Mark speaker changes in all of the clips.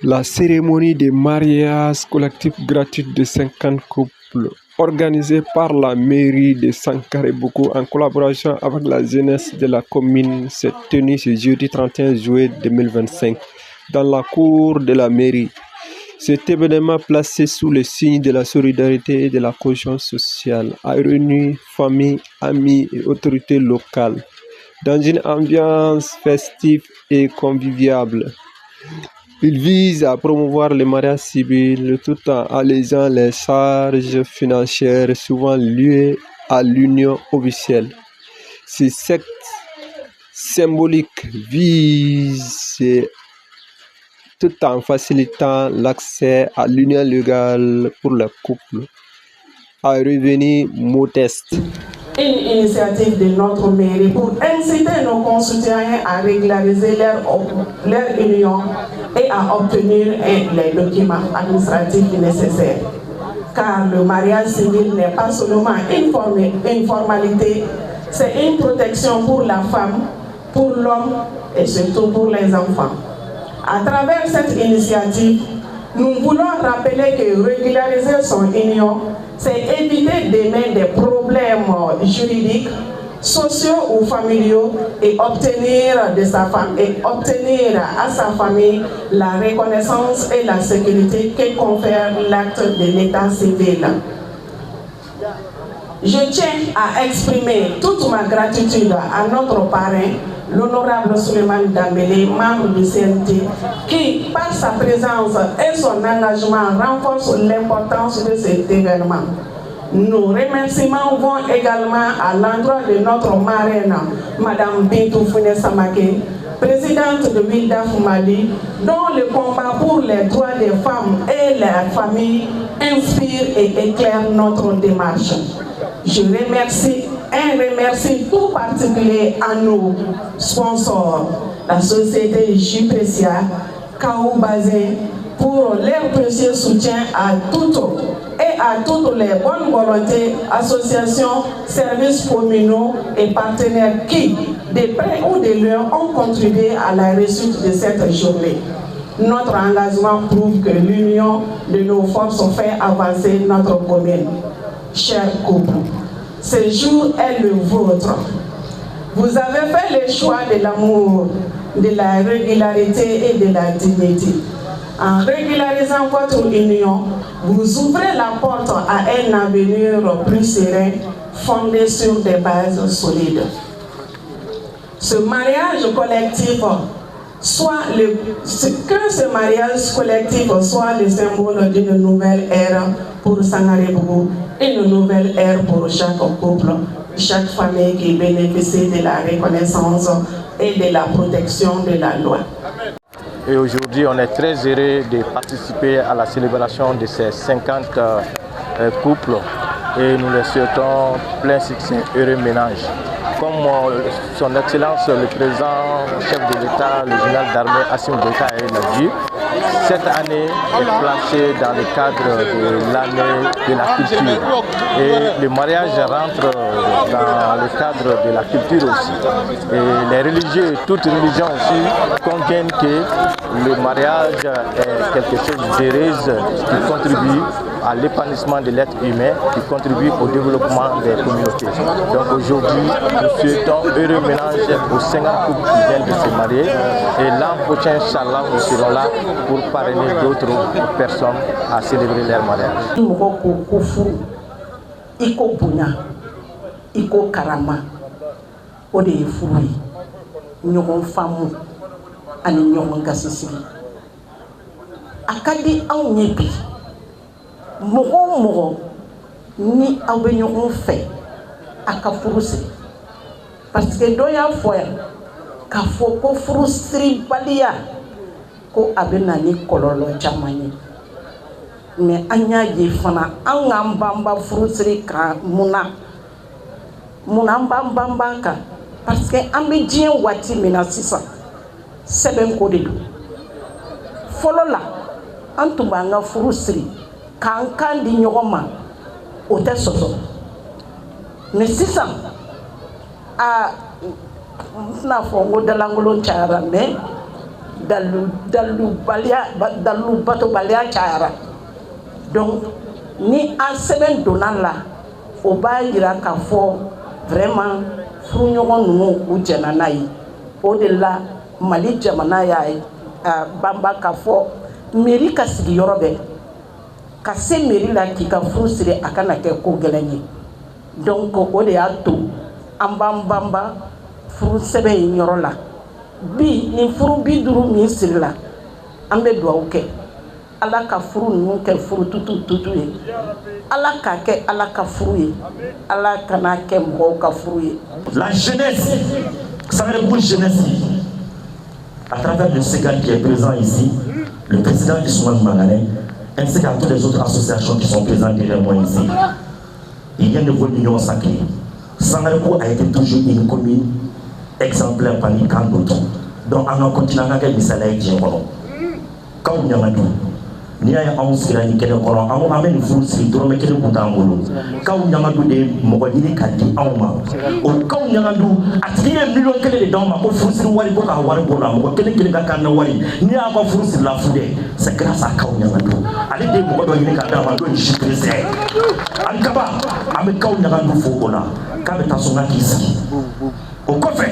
Speaker 1: La cérémonie de mariage collectif gratuite de 50 couples, organisée par la mairie de Sankaré-Boko en collaboration avec la jeunesse de la commune, s'est tenue ce jeudi 31 juillet 2025 dans la cour de la mairie. Cet événement placé sous le signe de la solidarité et de la cohésion sociale a réuni familles, amis et autorités locales dans une ambiance festive et conviviale. Il vise à promouvoir le mariage civil tout en allégeant les charges financières souvent liées à l'union officielle. Ces actes symboliques visent tout en facilitant l'accès à l'union légale pour les couples à revenus modestes.
Speaker 2: Une initiative de notre mairie pour inciter nos concitoyens à régulariser leur union et à obtenir les documents administratifs nécessaires. Car le mariage civil n'est pas seulement une formalité, c'est une protection pour la femme, pour l'homme et surtout pour les enfants. À travers cette initiative, nous voulons rappeler que régulariser son union, c'est éviter d'aimer des problèmes juridiques, sociaux ou familiaux et obtenir de sa femme et obtenir à sa famille la reconnaissance et la sécurité que confère l'acte de l'état civil. Je tiens à exprimer toute ma gratitude à notre parrain, l'honorable Souleymane Dambélé, membre du CNT, qui, par sa présence et son engagement, renforce l'importance de cet événement. Nos remerciements vont également à l'endroit de notre marraine, Madame Bintou Founé Samake, présidente de Wildaf Mali, dont le combat pour les droits des femmes et leurs familles inspire et éclaire notre démarche. Je remercie un remercie tout particulier à nos sponsors, la société Juprecia, Kao Bazin, pour leur précieux soutien à toutes les bonnes volontés, associations, services communaux et partenaires qui, de près ou de loin, ont contribué à la réussite de cette journée. Notre engagement prouve que l'union de nos forces fait avancer notre commune. Chers couples, ce jour est le vôtre. Vous avez fait le choix de l'amour, de la régularité et de la dignité. En régularisant votre union, vous ouvrez la porte à un avenir plus serein, fondé sur des bases solides. Ce mariage collectif soit le symbole d'une nouvelle ère pour Sankaré-Boko, une nouvelle ère pour chaque couple, chaque famille qui bénéficie de la reconnaissance et de la protection de la loi.
Speaker 3: Et aujourd'hui, on est très heureux de participer à la célébration de ces 50 couples et nous les souhaitons plein succès, heureux ménage. Comme son Excellence le président chef de l'État, le général d'armée Assimi Goïta l'a dit, cette année est placée dans le cadre de l'année de la culture. Et le mariage rentre dans le cadre de la culture aussi. Et les religieux, toutes religions aussi, conviennent que le mariage est quelque chose d'heureuse qui contribue à l'épanouissement de l'être humain, qui contribue au développement des communautés. Donc aujourd'hui, nous souhaitons heureux ménage aux 50 couples qui viennent de se marier. Et l'an prochain, Inch'Allah, nous serons là pour parrainer d'autres personnes à célébrer leur mariage.
Speaker 2: Iko bunya, iko karama, o de ye furu ye, ɲɔgɔn faamu ani ɲɔgɔn gasisigi. A ka di anw ye bi, mɔgɔ o mɔgɔ ni aw bɛ ɲɔgɔn fɛ a ka furu siri. Parce que dɔ y'a fɔ yan k'a fɔ ko furu siribaliya ko a bɛ na ni kɔlɔlɔ caman ye. Mais an y'a ye fana an k'an banba furusiri kan mun na an b'an banban kan parce que an bɛ diɲɛ waati min na sisan sɛbɛnko de don. Fɔlɔ la an tun b'an ka furu siri k'an kan di ɲɔgɔn ma o tɛ sɔsɔ mais sisan n tɛna fɔ n ko dalankolon cayara mais dalu batobaliya cayara. Donc ni an sɛbɛn donna la o b'a yira k'a fɔ vraiment furuɲɔgɔn ninnu u jɛna n'a ye. O de la Mali jamana y'a banba k'a fɔ mairie ka sigiyɔrɔ bɛɛ ka se mairie la k'i ka furu siri a kana kɛ ko gɛlɛn ye. Donc o de y'a to an b'an banba furu sɛbɛn in yɔrɔ la. Bi ni furu 50 min sirila an bɛ dugawu kɛ Ala ka furu ninnu kɛ furu tutu ye. Ala ka kɛ Ala ka furu ye. Ala kana kɛ mɔgɔw ka furu ye.
Speaker 4: La jeunesse, Sangarebougou jeunesse, à travers le CEGAL qui est présent ici, le président Ousmane Mangane, ainsi qu'à toutes les autres associations qui sont présentes derrière moi ici. Il y a une union sacrée. Sangarebougou a été toujours une commune exemplaire parmi tant d'autres. Donc, on a continué à faire des salaires qui sont quand on a dit, ni a anw sigira ni kɛnɛ kɔnɔ an bɛ nin furu siri dɔrɔmɛ kelen kun t'an bolo kaw ɲagadu de mɔgɔ ɲini ka di anw ma o kaw ɲagadu a tigi ye miliyɔn 1 de d'anw ma ko furu siri wari ko k'a wari bɔ la mɔgɔ kelen ka kan na wari ni y'a ka furu siri la fu dɛ c'est grâce à kaw ɲagadu ale de ye mɔgɔ dɔ ɲini ka d'a ma n'o ye Jupirese an kaba an bɛ kaw ɲagadu fo o la k'a bɛ taa so n ka k'i sigi o kɔfɛ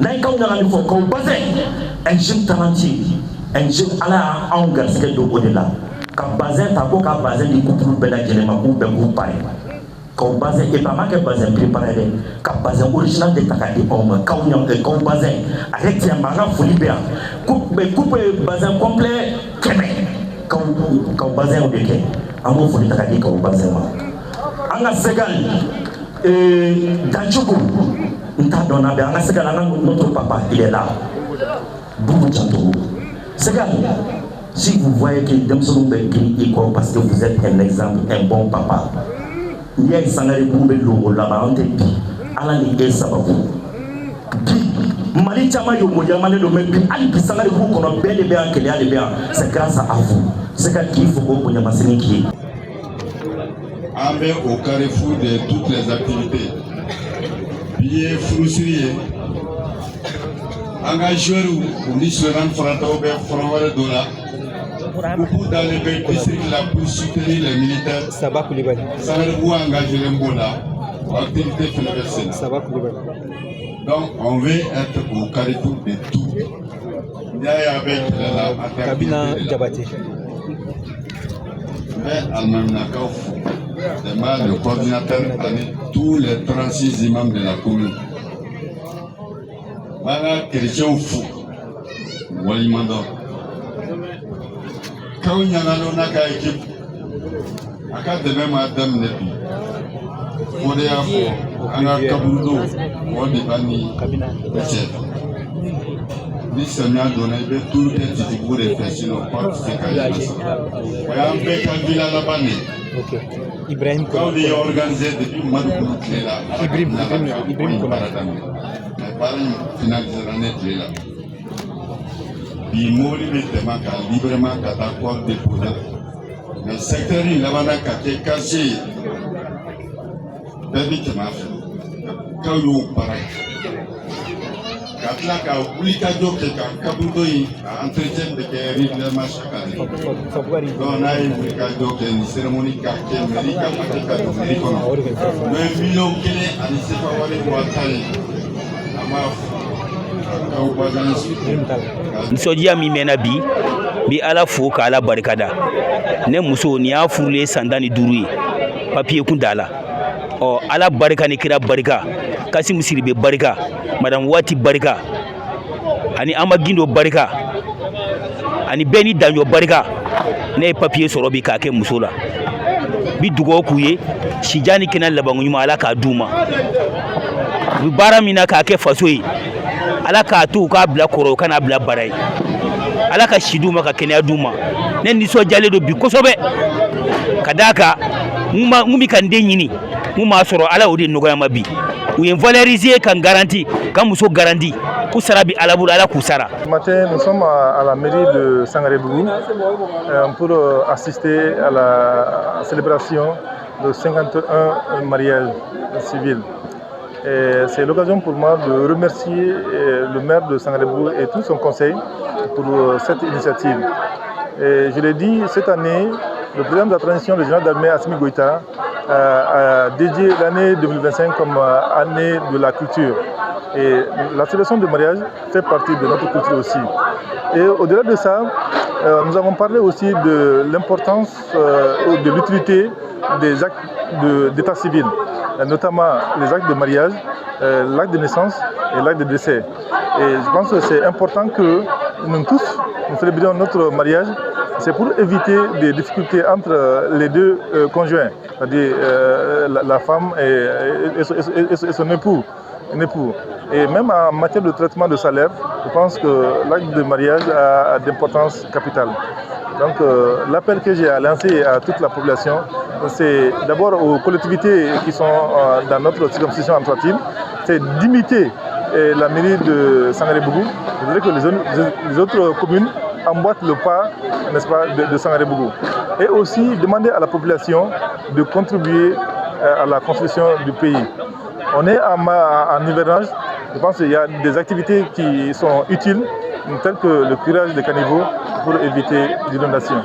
Speaker 4: n'an ye kaw ɲagadu fɔ kaw bassin un jeune talentueux un jeune ala anw garisɛgɛ don o de la ka bazin ta ko ka bazin di couple bɛɛ lajɛlen ma k'u bɛɛ k'u pari kaw bazin et pas ma kɛ bazin préparé dɛ ka bazin original de ta k'a di anw ma kaw bazin a yɛrɛ tiɲɛ ma an ka foli bɛ yan coupe bazin complet 100 kaw bazin o de kɛ an b'o foli ta k'a di kaw bazin ma an ka CEGAL Dancogo n t'a dɔn na bɛ an ka CEGAL an ka notre papa il est là Boubou Diantogo CEGAL, si vous voyez que Demson Bekri parce que vous êtes un exemple, un bon papa, il y a un Sangarebougou de l'eau là-bas, on te dit, Allah n'y est sababu. Mali Chama yo Moyamane le même, Ali Sangarebougou qu'on a bel et bien, qu'il y a les biens, c'est grâce à vous. CEGAL qu'il faut que Moyamasini qui est.
Speaker 5: On est au carrefour de toutes les activités. Billets frustrés. Engageur ou Nisleman Frantao Fronware Dola, beaucoup dans les districts là pour soutenir les militaires. Sangarebougou engagé les Mbola pour activité fédérale. Donc on veut être au carrefour de tout. Il y a avec la Kabina Diabaté. Mais Almanakaouf, le coordinateur avec tous les 36 imams de la commune. Voilà, chrétien fou. Walimando. Quand il y a une équipe, à quatre de même Adam Nepi. Fodéa Fo, Anga Kabundo, Wodibani, chef. Ni Samia donné tout le temps pour les faire sinon pas de ces cas. Voyons bien quand il a la banne. Ok. Ibrahim. Quand il est organisé depuis le mois de là. Ibrahim Paradam. Parmi finaliser l'année là. Bimoli bêtement qu'à librement qu'à d'accord déposer. Mais secteur il a vraiment qu'à caché. Bébé qui m'a fait. Quand il est pareil. Quand là qu'à oublier qu'à dire que Kabuto a entretien de que régulièrement chaque année. Donc on a eu qu'à dire que une cérémonie quartier mérite à partir de mérite. Mais million qui est à l'issue de voir les boîtes.
Speaker 6: Nisɔndiya min mɛnna bi Ala fo ka Ala barikada ne muso ni y'a furulen san 15 ye papier kun t'a la Ala barika ni kira barika Kasimu Siribe barika Madame Wati barika ani Amagindo barika ani Beni Danjo barika ne ye papier sɔrɔ bi k'a kɛ muso la bi dugawu k'u ye sijani kɛnɛ laban ɲuman Ala k'a d'u ma u baara min na k'a kɛ faso ye Ala k'a to u k'a bila kɔrɔ u kana bila bara ye Ala ka si d'u ma ka kɛnɛya d'u ma ne nisɔndiyalen don bi kosɛbɛ ka d'a kan mun bɛ ka n den ɲini mun m'a sɔrɔ Ala y'o de nɔgɔya ma bi u ye valoriser ka n garanti ka muso garanti k'u sara bi Ala bolo Ala k'u sara.
Speaker 7: Ce matin, nous sommes à la mairie de Sangarebougou pour assister à la célébration de 51 mariages civils. C'est l'occasion pour moi de remercier le maire de Sangaré-Bougou et tout son conseil pour cette initiative. Et je l'ai dit, cette année, le président de la transition, le général d'armée Assimi Goïta, a dédié l'année 2025 comme année de la culture. Et la célébration du mariage fait partie de notre culture aussi. Et au-delà de ça, nous avons parlé aussi de l'importance de l'utilité des actes d'état civil, notamment les actes de mariage, l'acte de naissance et l'acte de décès. Et je pense que c'est important que nous tous, nous célébrions notre mariage. C'est pour éviter des difficultés entre les deux conjoints, c'est-à-dire la femme et son époux. Et même en matière de traitement de salaire, je pense que l'acte de mariage a d'importance capitale. Donc l'appel que j'ai à lancer à toute la population, c'est d'abord aux collectivités qui sont dans notre circonscription administrative, c'est d'imiter la mairie de Sangaré-Bougou. Je voudrais que les autres communes emboîtent le pas, n'est-ce pas, de Sangaré-Bougou. Et aussi demander à la population de contribuer à la construction du pays. On est en hivernage. Je pense qu'il y a des activités qui sont utiles, telles que le curage des caniveaux pour éviter l'inondation.